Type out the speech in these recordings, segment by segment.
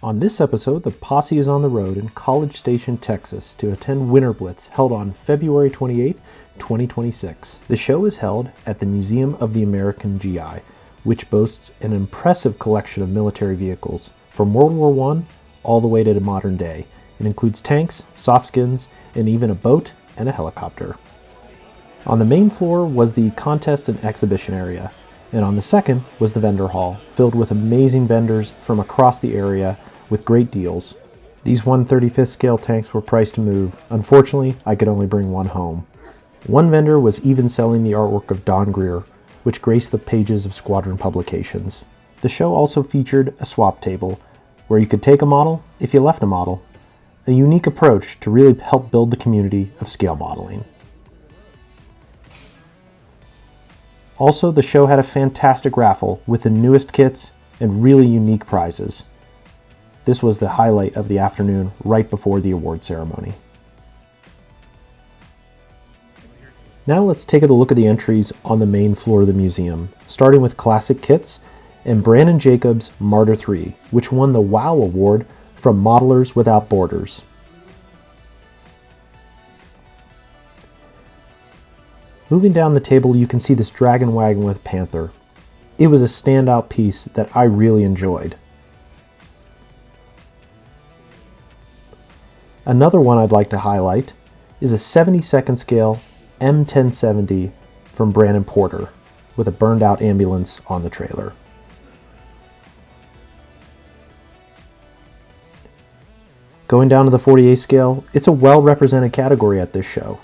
On this episode, the Posse is on the road in College Station, Texas to attend Winterblitz, held on February 28, 2026. The show is held at the Museum of the American GI, which boasts an impressive collection of military vehicles, from World War I all the way to the modern day. It includes tanks, soft skins, and even a boat and a helicopter. On the main floor was the contest and exhibition area, and on the second was the vendor hall, filled with amazing vendors from across the area with great deals. These 1/35th scale tanks were priced to move. Unfortunately, I could only bring one home. One vendor was even selling the artwork of Don Greer, which graced the pages of Squadron publications. The show also featured a swap table, where you could take a model if you left a model, a unique approach to really help build the community of scale modeling. Also, the show had a fantastic raffle with the newest kits and really unique prizes. This was the highlight of the afternoon right before the award ceremony. Now let's take a look at the entries on the main floor of the museum, starting with classic kits and Brandon Jacobs' Martyr 3, which won the WOW Award from Modelers Without Borders. Moving down the table, you can see this Dragon Wagon with Panther. It was a standout piece that I really enjoyed. Another one I'd like to highlight is a 72nd scale M1070 from Brandon Porter with a burned out ambulance on the trailer. Going down to the 48 scale, it's a well-represented category at this show.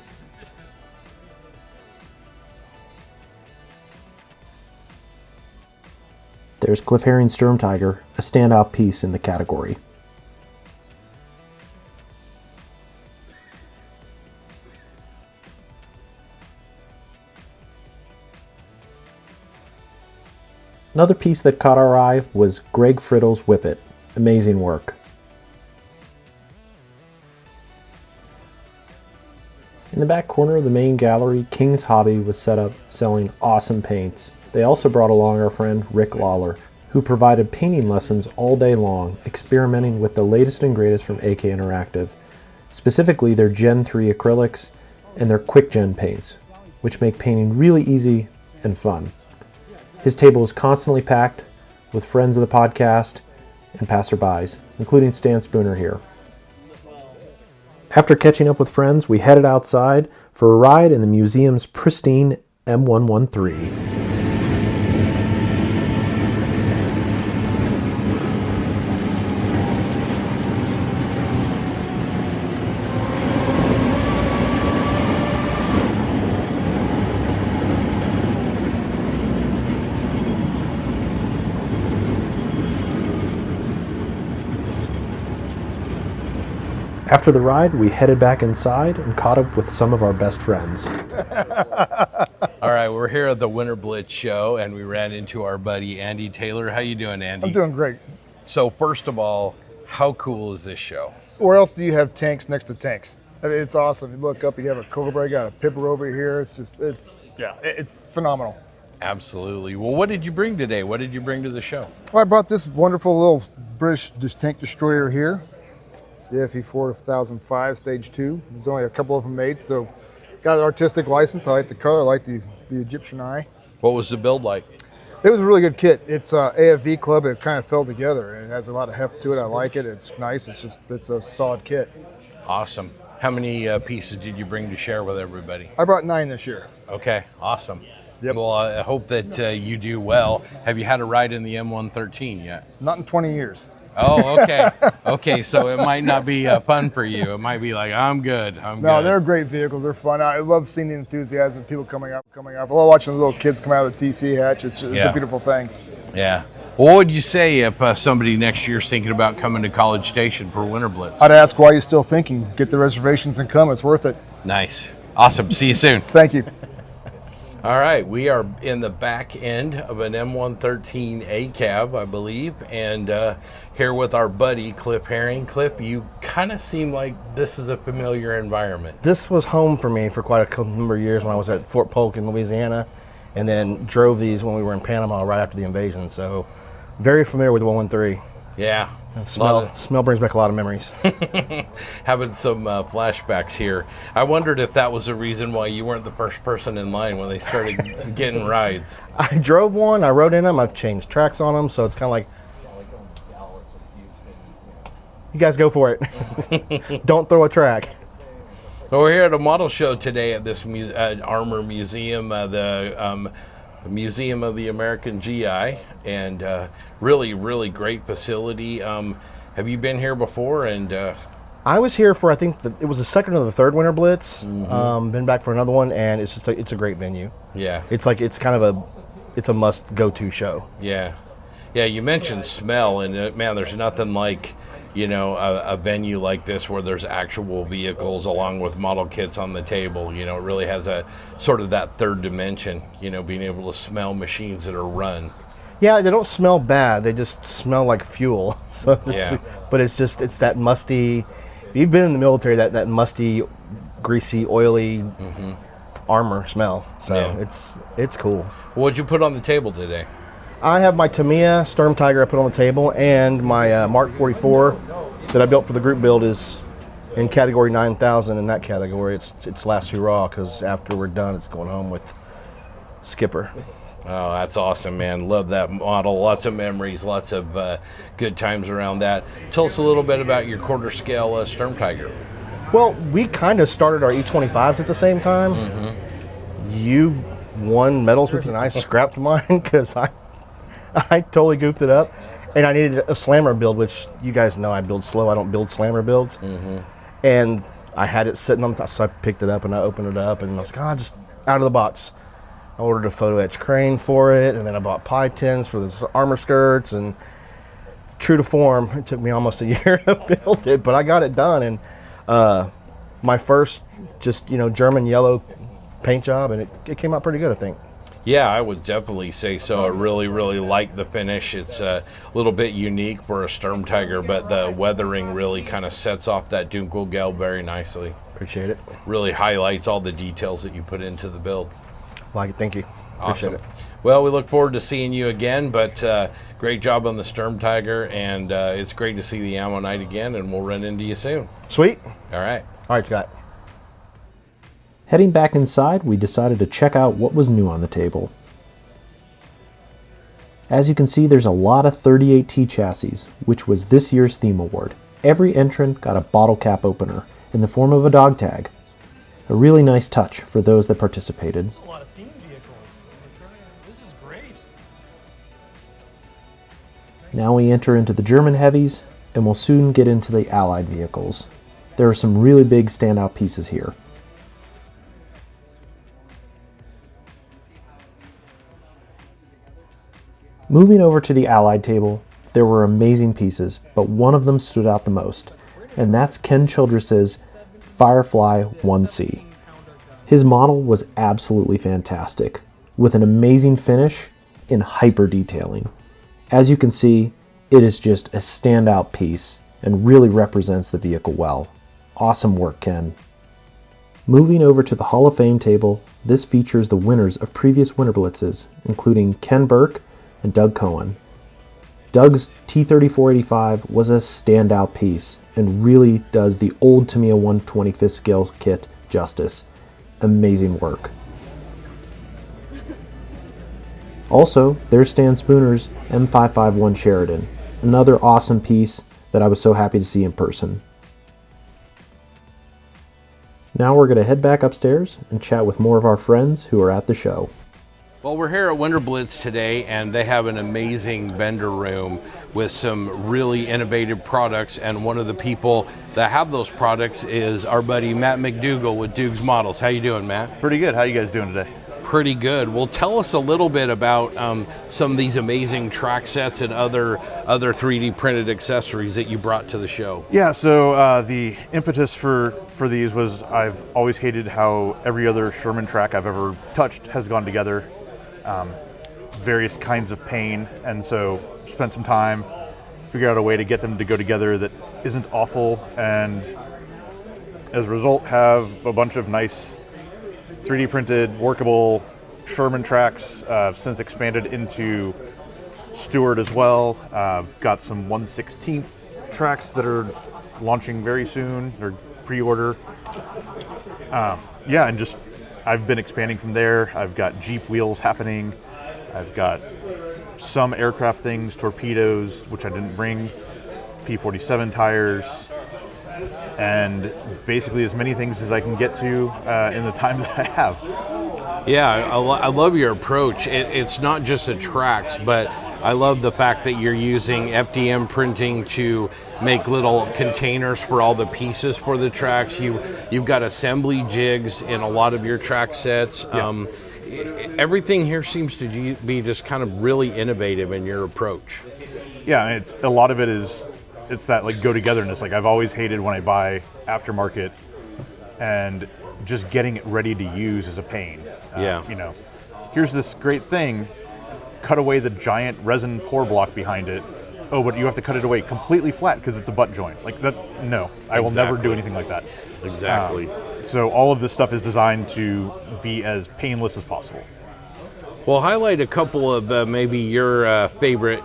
There's Cliff Herring Sturm Tiger, a standout piece in the category. Another piece that caught our eye was Greg Friddle's Whippet. Amazing work. In the back corner of the main gallery, King's Hobby was set up selling awesome paints. They also brought along our friend Rick Lawler, who provided painting lessons all day long, experimenting with the latest and greatest from AK Interactive, specifically their Gen 3 acrylics and their Quick Gen paints, which make painting really easy and fun. His table is constantly packed with friends of the podcast and passerbys, including Stan Spooner here. After catching up with friends, we headed outside for a ride in the museum's pristine M113. After the ride, we headed back inside and caught up with some of our best friends. All right, we're here at the Winterblitz show, and we ran into our buddy Andy Taylor. How you doing, Andy? I'm doing great. So first of all, how cool is this show? Where else do you have tanks next to tanks? I mean, it's awesome. You look up, you have a Cobra, you got a Pipper over here. It's phenomenal. Absolutely. Well, what did you bring today? What did you bring to the show? Well, I brought this wonderful little British tank destroyer here. The FE4 2005 Stage 2. There's only a couple of them made, so got an artistic license. I like the color, I like the Egyptian eye. What was the build like? It was a really good kit. It's AFV Club. It kind of fell together, and it has a lot of heft to it. I like it. It's nice. It's a solid kit. Awesome. How many pieces did you bring to share with everybody? I brought 9 this year. Okay, awesome. Yep. Well, I hope that you do well. Have you had a ride in the M113 yet? Not in 20 years. Oh, okay. Okay, so it might not be fun for you. It might be like, I'm good. No, they're great vehicles. They're fun. I love seeing the enthusiasm, people coming up. I love watching the little kids come out of the TC hatch. It's a beautiful thing. Yeah. Well, what would you say if somebody next year's thinking about coming to College Station for Winterblitz? I'd ask, why are you still thinking? Get the reservations and come. It's worth it. Nice. Awesome. See you soon. Thank you. All right, we are in the back end of an M113 A-cab, I believe, and here with our buddy Cliff Herring. Cliff, you kind of seem like this is a familiar environment. This was home for me for quite a number of years when I was at Fort Polk in Louisiana, and then drove these when we were in Panama right after the invasion. So very familiar with the 113. Yeah. And smell brings back a lot of memories. Having some flashbacks here. I wondered if that was the reason why you weren't the first person in line when they started getting rides. I drove one, I rode in them, I've changed tracks on them, so it's kind of like, you guys go for it. Don't throw a track. Well, we're here at a model show today at this Armor Museum, the Museum of the American GI, and really, really great facility. Have you been here before? And I was here for, I think, it was the second or the third Winterblitz. Been back for another one, and it's just it's a great venue. Yeah. It's like, it's kind of it's a must go-to show. Yeah. Yeah, you mentioned smell, and man, there's nothing like, you know, a venue like this where there's actual vehicles along with model kits on the table. You know, it really has a sort of that third dimension, you know, being able to smell machines that are run. Yeah, they don't smell bad. They just smell like fuel. So Yeah. But it's that musty, if you've been in the military, that musty, greasy, oily armor smell. So Yeah. it's cool. What'd you put on the table today? I have my Tamiya Sturm Tiger I put on the table, and my Mark 44 that I built for the group build is in category 9,000. In that category, it's last hurrah, because after we're done, it's going home with Skipper. Oh, that's awesome, man. Love that model. Lots of memories, lots of good times around that. Tell us a little bit about your quarter scale Sturm Tiger. Well, we kind of started our E25s at the same time. You won medals with it, and I scrapped mine because I totally goofed it up, and I needed a slammer build, which you guys know I build slow. I don't build slammer builds. And I had it sitting on the top, so I picked it up and I opened it up, and I was like, just out of the box. I ordered a photo etch crane for it, and then I bought pie tins for the armor skirts, and true to form, it took me almost a year to build it, but I got it done. And my first just, German yellow paint job, and it came out pretty good, I think. Yeah, I would definitely say so. I really, really like the finish. It's a little bit unique for a Sturm Tiger, but the weathering really kind of sets off that Dunkelgelb very nicely. Appreciate it. Really highlights all the details that you put into the build. Like it, thank you. Awesome. Appreciate it. Well, we look forward to seeing you again, but great job on the Sturm Tiger, and it's great to see the Ammonite again, and we'll run into you soon. Sweet. All right. All right, Scott. Heading back inside, we decided to check out what was new on the table. As you can see, there's a lot of 38T chassis, which was this year's theme award. Every entrant got a bottle cap opener in the form of a dog tag. A really nice touch for those that participated. A lot of theme vehicles. This is great. Now we enter into the German heavies, and we'll soon get into the Allied vehicles. There are some really big standout pieces here. Moving over to the Allied table, there were amazing pieces, but one of them stood out the most, and that's Ken Childress's Firefly 1C. His model was absolutely fantastic, with an amazing finish and hyper detailing. As you can see, it is just a standout piece and really represents the vehicle well. Awesome work, Ken. Moving over to the Hall of Fame table, this features the winners of previous Winterblitzes, including Ken Burke and Doug Cohen. Doug's T-3485 was a standout piece and really does the old Tamiya 125th scale kit justice. Amazing work. Also, there's Stan Spooner's M551 Sheridan, another awesome piece that I was so happy to see in person. Now we're going to head back upstairs and chat with more of our friends who are at the show. Well, we're here at Winterblitz today, and they have an amazing vendor room with some really innovative products, and one of the people that have those products is our buddy Matt McDougall with Doogs Models. How you doing, Matt? Pretty good. How you guys doing today? Pretty good. Well, tell us a little bit about some of these amazing track sets and other 3D printed accessories that you brought to the show. Yeah, so the impetus for these was I've always hated how every other Sherman track I've ever touched has gone together. Various kinds of pain, and so spent some time, figure out a way to get them to go together that isn't awful, and as a result have a bunch of nice 3D printed workable Sherman tracks, since expanded into Stewart as well. I've got some 1/16 tracks that are launching very soon. They're pre-order. Yeah, and just I've been expanding from there. I've got Jeep wheels happening. I've got some aircraft things, torpedoes, which I didn't bring, P-47 tires, and basically as many things as I can get to in the time that I have. Yeah, I love your approach. It's not just the tracks, but I love the fact that you're using FDM printing to make little containers for all the pieces for the tracks. You've got assembly jigs in a lot of your track sets. Yeah. Everything here seems to be just kind of really innovative in your approach. Yeah, and it's a lot of it is it's that like go togetherness. Like I've always hated when I buy aftermarket and just getting it ready to use is a pain. Yeah. You know, here's this great thing, cut away the giant resin pour block behind it. Oh, but you have to cut it away completely flat because it's a butt joint. Like that, no, I will never do anything like that. Exactly. So all of this stuff is designed to be as painless as possible. Well, highlight a couple of maybe your favorite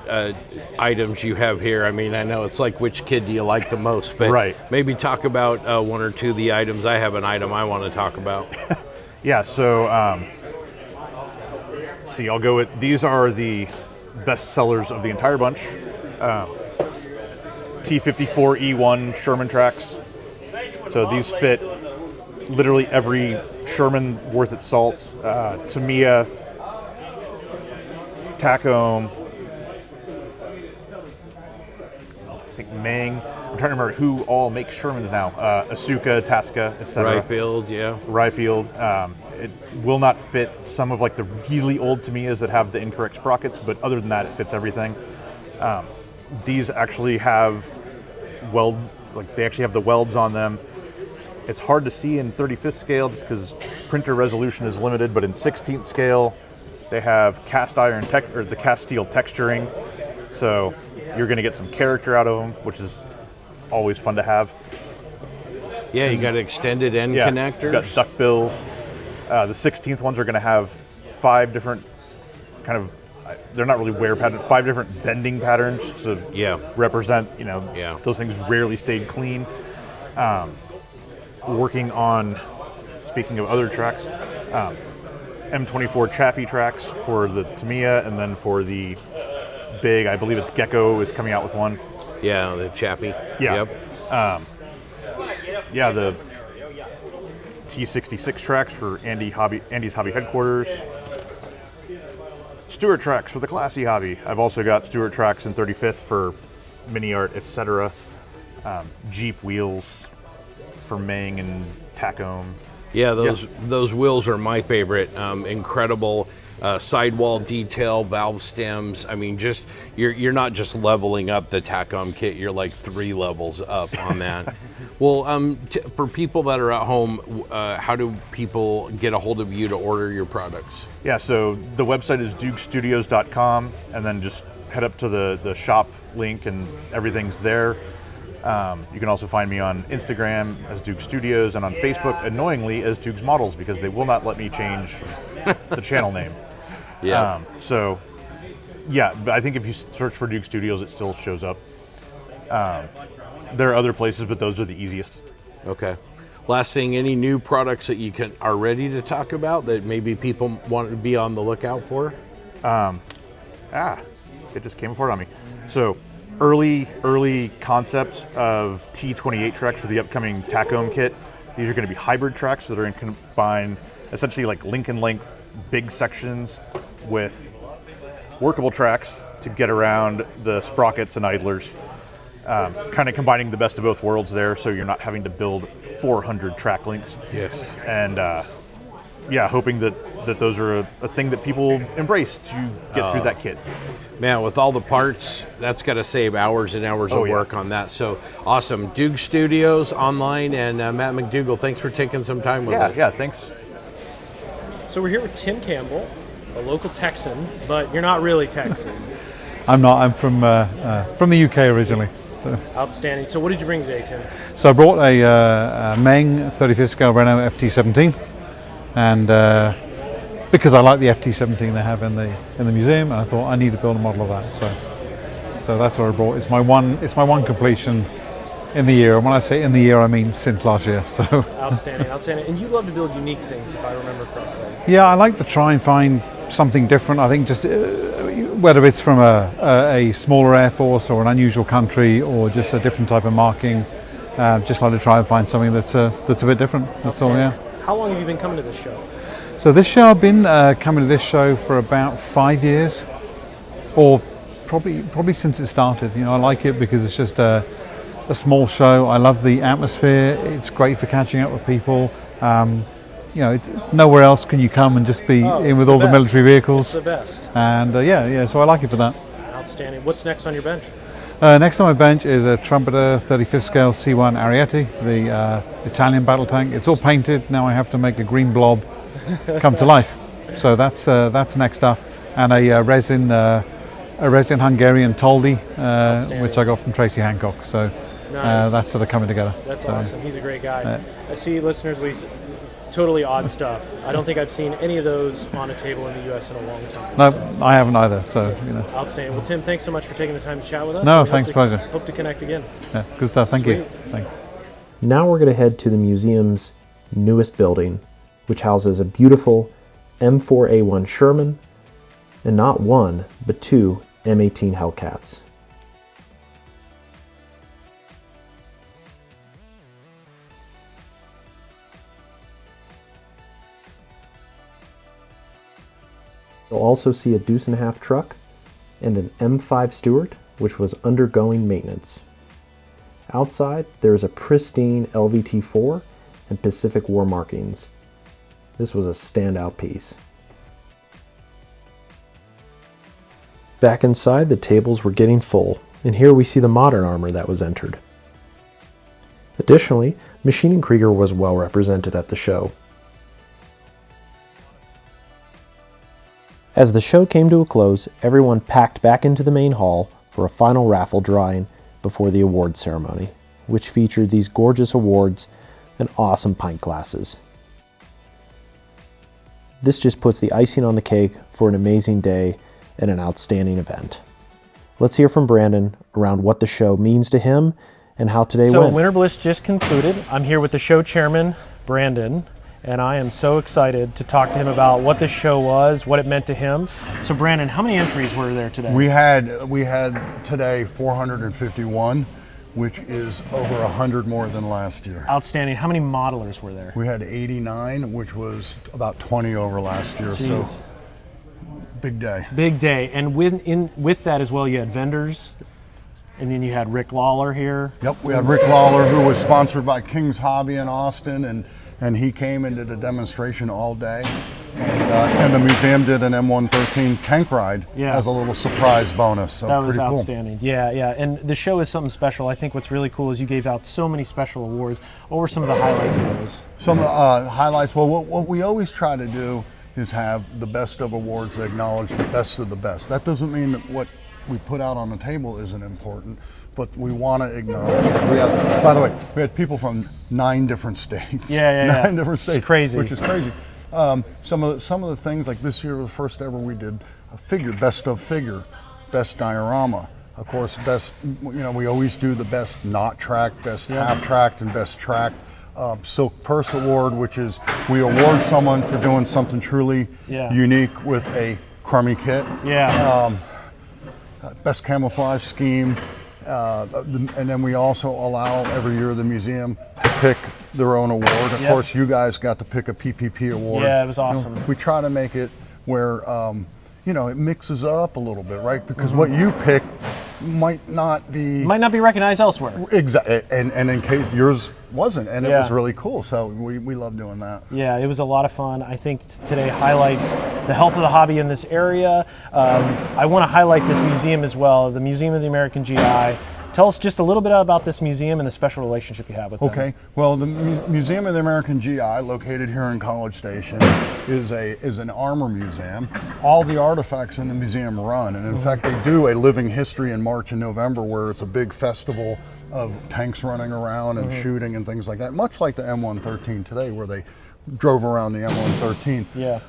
items you have here. I mean, I know it's like which kid do you like the most, but Right. maybe talk about one or two of the items. I have an item I want to talk about. Yeah, so let's see, I'll go with, these are the best sellers of the entire bunch. T54E1 Sherman tracks. So these fit literally every Sherman worth its salt. Tamiya, Tacom, I think Mang. I'm trying to remember who all makes Shermans now. Asuka, Tasca, etc. Ryefield, yeah. Ryefield. It will not fit some of like the really old Tamiyas that have the incorrect sprockets, but other than that, it fits everything. These actually have they actually have the welds on them. It's hard to see in 35th scale just because printer resolution is limited, but in 16th scale, they have cast iron the cast steel texturing. So you're going to get some character out of them, which is always fun to have. Yeah, you got extended end Yeah, connectors. you've got duck bills. The 16th ones are going to have 5 different kind of, they're not really wear patterns, 5 different bending patterns to represent, those things rarely stayed clean. Working on, speaking of other tracks, M24 Chaffee tracks for the Tamiya, and then for the big, I believe it's Gecko is coming out with one. Yeah, the Chappie. Yeah. Yep. The T66 tracks for Andy's Hobby Headquarters. Stewart tracks for the Classy Hobby. I've also got Stewart tracks in 35th for mini art, etc. Jeep wheels for Mang and Tacom. Yeah, those wheels are my favorite. Incredible sidewall detail, valve stems. I mean, just you're not just leveling up the Tacom kit. You're like 3 levels up on that. Well, for people that are at home, how do people get a hold of you to order your products? Yeah, so the website is doogsstudios.com, and then just head up to the shop link, and everything's there. You can also find me on Instagram as Doogs Studios and on Facebook, annoyingly, as Doogs Models, because they will not let me change the channel name. Yeah. But I think if you search for Doogs Studios, it still shows up. There are other places, but those are the easiest. Okay. Last thing, any new products that you are ready to talk about that maybe people want to be on the lookout for? It just came apart on me. So, early concept of T28 tracks for the upcoming Tacom kit. These are going to be hybrid tracks that are going to combine essentially like Lincoln length big sections with workable tracks to get around the sprockets and idlers. Kind of combining the best of both worlds there, so you're not having to build 400 track links. Yes. And hoping that those are a thing that people embrace to get through that kit. Man, with all the parts, that's got to save hours and hours of work on that. So awesome. Doogs Studios online, and Matt McDougall, thanks for taking some time with us. Yeah, thanks. So we're here with Tim Campbell, a local Texan, but you're not really Texan. I'm not. I'm from the UK originally. So. Outstanding. So what did you bring today, Tim? So I brought a Mang 35th scale Renault FT17, and because I like the FT-17 they have in the museum, and I thought I need to build a model of that. So that's what I brought. It's my one completion in the year, and when I say in the year, I mean since last year. So Outstanding, outstanding. And you love to build unique things, if I remember correctly. yeah, I like to try and find something different. I think just whether it's from a smaller air force or an unusual country or just a different type of marking, just like to try and find something that's a bit different. That's all. Yeah. How long have you been coming to this show? So this show, I've been coming to this show for about 5 years, or probably since it started. You know, I like it because it's just a small show. I love the atmosphere. It's great for catching up with people. You know, it's nowhere else can you come and just be in with all the military vehicles. It's the best. And yeah, so I like it for that. Outstanding. What's next on your bench? Next on my bench is a Trumpeter 35th scale C1 Ariete, the Italian battle tank. It's all painted. Now I have to make a green blob come to life. So that's next up. And a resin Hungarian Toldi, which I got from Tracy Hancock. So nice. that's sort of coming together. That's awesome. He's a great guy. I see, listeners, totally odd stuff. I don't think I've seen any of those on a table in the U.S. in a long time. No, so. I haven't either. So you know. Outstanding. Well, Tim, thanks so much for taking the time to chat with us. No, thanks, pleasure. Hope to connect again. Yeah, good stuff. Thank you. Thanks. Now we're going to head to the museum's newest building, which houses a beautiful M4A1 Sherman, and not one, but two M18 Hellcats. You'll also see a Deuce and a Half truck and an M5 Stuart, which was undergoing maintenance. Outside, there is a pristine LVT-4 and Pacific War markings. This was a standout piece. Back inside, the tables were getting full, and here we see the modern armor that was entered. Additionally, Maschinen Krieger was well represented at the show. As the show came to a close, everyone packed back into the main hall for a final raffle drawing before the awards ceremony, which featured these gorgeous awards and awesome pint glasses. This just puts the icing on the cake for an amazing day and an outstanding event. Let's hear from Brandon around what the show means to him and how today went. So Winterblitz just concluded. I'm here with the show chairman, Brandon, and I am so excited to talk to him about what this show was, what it meant to him. So Brandon, how many entries were there today? We had today 451, which is over 100 more than last year. Outstanding. How many modelers were there? We had 89, which was about 20 over last year. Jeez. So big day. Big day. And with that as well, you had vendors, and then you had Rick Lawler here. Yep, we had Rick Lawler, who was sponsored by King's Hobby in Austin, and he came and did a demonstration all day. And the museum did an M113 tank ride as a little surprise bonus. So that was pretty outstanding. Cool. Yeah. And the show is something special. I think what's really cool is you gave out so many special awards. What were some of the highlights of those? Some highlights, well, what we always try to do is have the best of awards that acknowledge the best of the best. That doesn't mean that what we put out on the table isn't important, but we want to acknowledge it. By the way, we had people from 9 different states. 9 different states. It's crazy. Which is crazy. Some of the things, like this year was the first ever we did a figure, best of figure, best diorama. Of course, best, we always do the best not tracked, best half tracked, and best tracked. Silk Purse Award, which is we award someone for doing something truly unique with a crummy kit. Best camouflage scheme. And then we also allow every year the museum to pick their own award. Of course, you guys got to pick a PPP award. Yeah, it was awesome. We try to make it where it mixes up a little bit, right? Because what you pick might not be recognized elsewhere. Exactly, and in case yours wasn't, and it was really cool. So we love doing that. Yeah, it was a lot of fun. I think today highlights the health of the hobby in this area. I want to highlight this museum as well, the Museum of the American GI. Tell us just a little bit about this museum and the special relationship you have with them. Okay, well, the Museum of the American GI, located here in College Station, is an armor museum. All the artifacts in the museum run, and in fact, they do a living history in March and November where it's a big festival of tanks running around and shooting and things like that, much like the M113 today, where they drove around the M113. Yeah.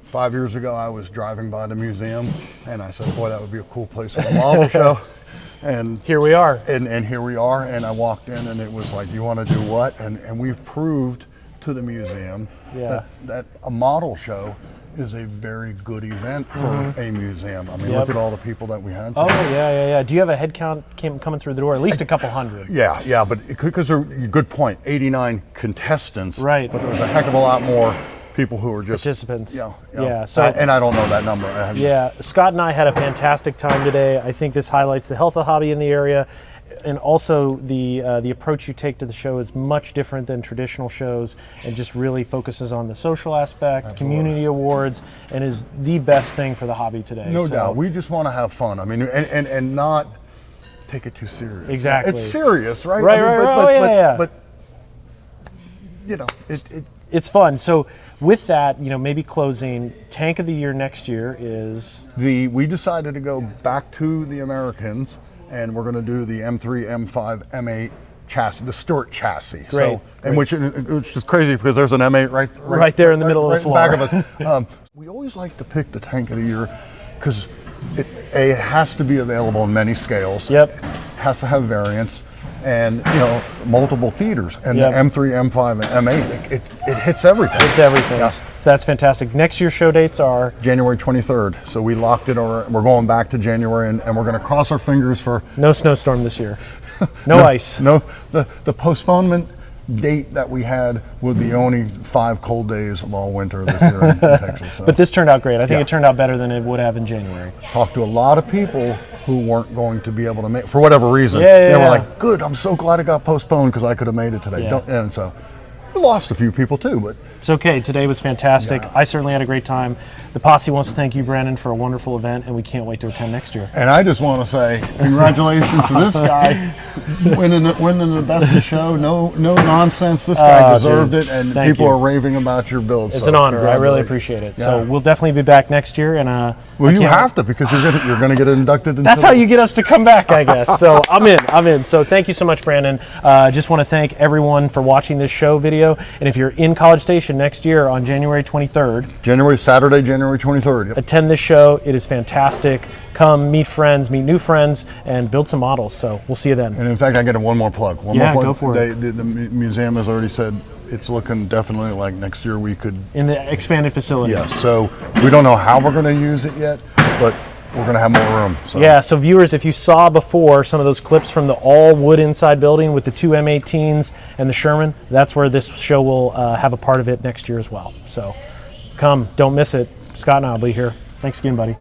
5 years ago, I was driving by the museum, and I said, "Boy, that would be a cool place for a model show." And here we are. And here we are. And I walked in, and it was like, "You want to do what?" And we've proved to the museum that a model show is a very good event for a museum. I mean, look at all the people that we had. Oh, yeah. Do you have a head count coming through the door? At least a couple hundred. Yeah, but because good point, 89 contestants. Right. But there was a heck of a lot more people who were just participants. Yeah. So, and I don't know that number. Yeah, Scott and I had a fantastic time today. I think this highlights the health of hobby in the area. And also the approach you take to the show is much different than traditional shows, and just really focuses on the social aspect, community awards, and is the best thing for the hobby today. No doubt. We just want to have fun. I mean, and not take it too serious. Exactly. It's serious, right? Right. But you know, it's fun. So with that, maybe closing, tank of the year next year is we decided to go back to the Americans. And we're going to do the M3, M5, M8 chassis, the Stewart chassis. Great. Which is crazy because there's an M8 right there in the middle of the floor. Back of us. We always like to pick the tank of the year because it has to be available in many scales. Yep. It has to have variants and multiple theaters. And the M3, M5, and M8, it hits everything. It's everything. Yeah. So that's fantastic. Next year's show dates are January 23rd. So we locked it over. We're going back to January, and we're going to cross our fingers for no snowstorm this year. No ice. No, the postponement date that we had would be only 5 cold days of all winter this year in Texas. So. But this turned out great. I think it turned out better than it would have in January. Talked to a lot of people who weren't going to be able to make, for whatever reason. They were like, "Good, I'm so glad it got postponed because I could have made it today." And so we lost a few people too, but it's okay. Today was fantastic. I certainly had a great time. The Posse wants to thank you, Brandon, for a wonderful event, and we can't wait to attend next year. And I just want to say congratulations to this guy winning the best of show. No nonsense. This guy deserved it, and people are raving about your build. It's an honor. I really appreciate it. Yeah. So we'll definitely be back next year. And well, you have to, because you're going to get inducted. That's how you get us to come back, I guess. So I'm in. So thank you so much, Brandon. Just want to thank everyone for watching this show video. And if you're in College Station next year on January 23rd, Saturday, January 23rd. Attend this show. It is fantastic. Come meet friends, meet new friends, and build some models. So we'll see you then. And in fact, I get one more plug. Go for it. The museum has already said it's looking definitely like next year we could. In the expanded facility. Yeah, so we don't know how we're going to use it yet, but we're going to have more room. So. Yeah, so viewers, if you saw before some of those clips from the all wood inside building with the 2 M18s and the Sherman, that's where this show will have a part of it next year as well. So come, don't miss it. Scott and I will be here. Thanks again, buddy.